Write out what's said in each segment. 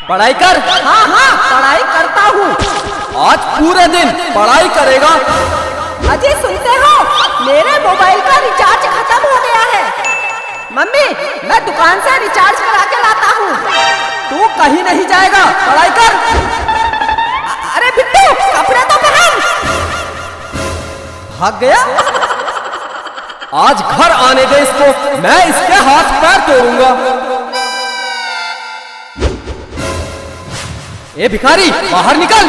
पढ़ाई कर। हाँ हाँ पढ़ाई करता हूँ। आज पूरे दिन पढ़ाई करेगा। अजय सुनते हो, मेरे मोबाइल का रिचार्ज खत्म हो गया है। मम्मी मैं दुकान से रिचार्ज करा के लाता हूँ। तू कहीं नहीं जाएगा, पढ़ाई कर। अरे बिट्टू कपड़े तो पहन। भाग गया। आज घर आने दे इसको, मैं इसके हाथ पैर तोड़ूंगा। ए भिखारी बाहर निकल।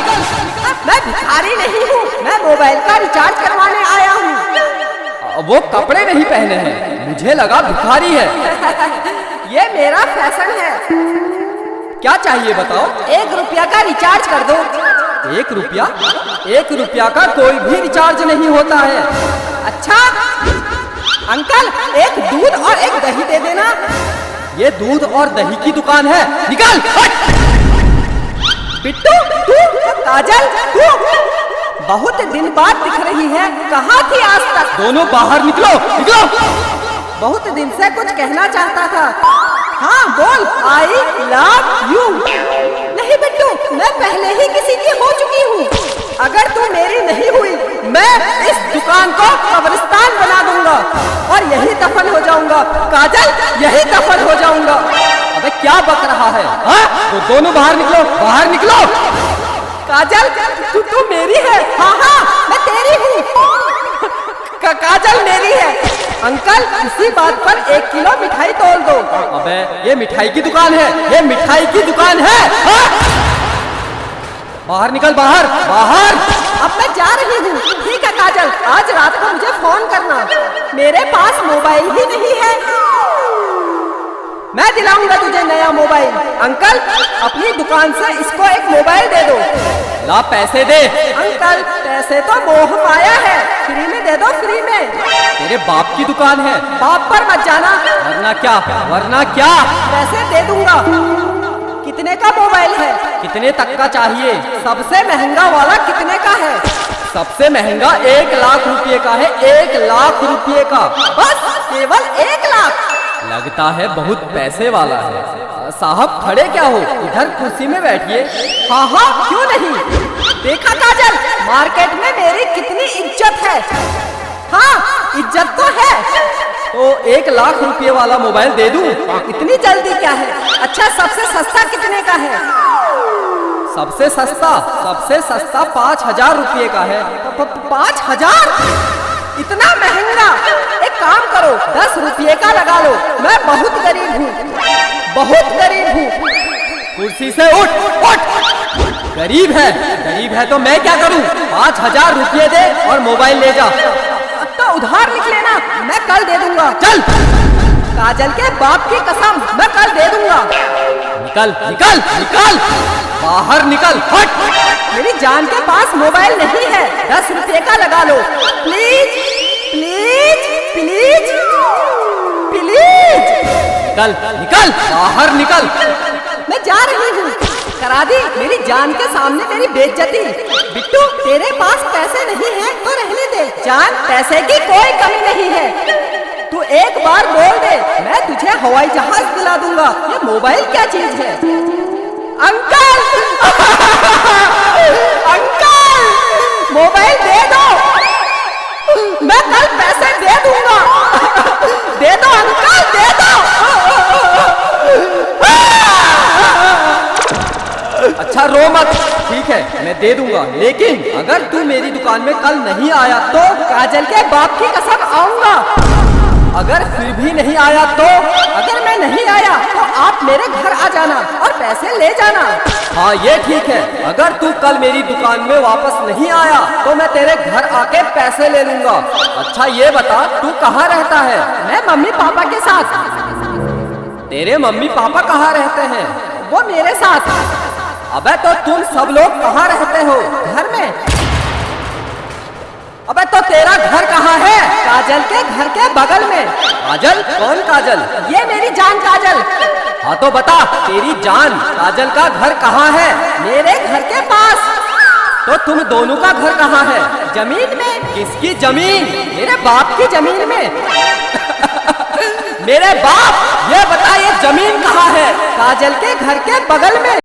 मैं भिखारी नहीं हूँ, मैं मोबाइल का रिचार्ज करवाने आया हूँ। वो कपड़े नहीं पहने हैं, मुझे लगा भिखारी है। ये मेरा फैशन है। क्या चाहिए बताओ। 1 रुपया का रिचार्ज कर दो। 1 रुपया? 1 रुपया का कोई भी रिचार्ज नहीं होता है। अच्छा अंकल, एक दूध और एक दही दे देना। ये दूध और दही की दुकान है, निकल। बिट्टू तू, काजल तू, बहुत दिन बाद दिख रही है, कहाँ थी आज तक? दोनों बाहर निकलो, निकलो। बहुत दिन से कुछ कहना चाहता था। हाँ बोल, आई लव यू। नहीं बिट्टू, मैं पहले ही किसी की हो चुकी हूँ। अगर तू मेरी नहीं हुई, मैं इस दुकान को कब्रिस्तान बना दूंगा और यही दफन हो जाऊंगा। काजल, यही दफन हो जाऊंगा। अबे क्या बक रहा है? तो दोनों बाहर निकलो, बाहर निकलो। काजल तू मेरी है। हाँ हाँ मैं तेरी हूँ। काजल मेरी है। अंकल इसी बात पर 1 किलो मिठाई तोल दो। अबे ये मिठाई की दुकान है, ये मिठाई की दुकान है। बाहर निकल, बाहर बाहर। अब मैं जा रही हूँ। ठीक है काजल, आज रात को मुझे फोन करना। मेरे पास मोबाइल ही नहीं है। मैं दिलाऊंगा तुझे नया मोबाइल। अंकल अपनी दुकान से इसको एक मोबाइल दे दो। ला पैसे दे। अंकल पैसे तो मोह माया है, फ्री में दे दो, फ्री में। तेरे बाप की दुकान है, बाप पर मत जाना। वरना क्या, वरना क्या। पैसे दे दूंगा। कितने का मोबाइल है? कितने तक का चाहिए? सबसे महंगा वाला कितने का है? सबसे महंगा 1 लाख रुपए का है, 1 लाख रुपए का। बस केवल 1 लाख? लगता है बहुत पैसे वाला है। साहब खड़े क्या हो, इधर कुर्सी में बैठिए। हाँ हाँ क्यों नहीं। देखा काजल, मार्केट में मेरी कितनी इज्जत है। हाँ इज्जत तो है। तो 1 लाख रुपए वाला मोबाइल दे दूं? इतनी जल्दी क्या है? अच्छा सबसे सस्ता कितने का है? सबसे सस्ता 5,000 रुपये का है। 5,000? इतना महंगा? एक काम करो 10 रुपये का लगा लो। मैं बहुत गरीब हूँ, बहुत गरीब हूँ। कुर्सी से उठ, उठ। गरीब है तो मैं क्या करूँ? 5,000 रुपये दे और मोबाइल ले जा। तो उधार लिख लेना, मैं कल दे दूंगा। चल। काजल के बाप की कसम, मैं कल दे दूंगा। निकल निकल निकल, बाहर निकल, हट। मेरी जान के पास मोबाइल नहीं है, 10 रुपये का लगा लो। Please please please please. निकल निकल, बाहर निकल। मैं जा रही हूँ। करा दी मेरी जान के सामने मेरी बेइज्जती। बिट्टू तेरे पास पैसे नहीं है तो रहने दे। जान पैसे की कोई कमी नहीं है। तू एक बार बोल दे, मैं तुझे हवाई जहाज दिला दूंगा। ये मोबाइल क्या चीज है? अंकल अंकल मोबाइल दे दो, मैं कल पैसे दे दूंगा। दे दो अंकल, दे दो। अच्छा रो मत, ठीक है मैं दे दूंगा, लेकिन अगर तू मेरी दुकान में कल नहीं आया तो? काजल के बाप की कसम आऊंगा। अगर फिर भी नहीं आया तो? अगर मैं नहीं आया तो आप मेरे घर आ जाना और पैसे ले जाना। हाँ ये ठीक है। अगर तू कल मेरी दुकान में वापस नहीं आया तो मैं तेरे घर आके पैसे ले लूंगा। अच्छा ये बता तू कहाँ रहता है? मैं मम्मी पापा के साथ। तेरे मम्मी पापा कहाँ रहते हैं? वो मेरे साथ। अबे तो तुम सब लोग कहाँ रहते हो? घर में। अबे तो तेरा घर कहाँ है? काजल के घर के बगल में। काजल? कौन काजल? ये मेरी जान काजल। हाँ तो बता, तेरी जान काजल का घर कहाँ है? मेरे घर के पास। तो तुम दोनों का घर कहाँ है? जमीन में। किसकी जमीन? मेरे बाप की जमीन में। मेरे बाप, ये बता ये जमीन कहाँ है? काजल के घर के बगल में।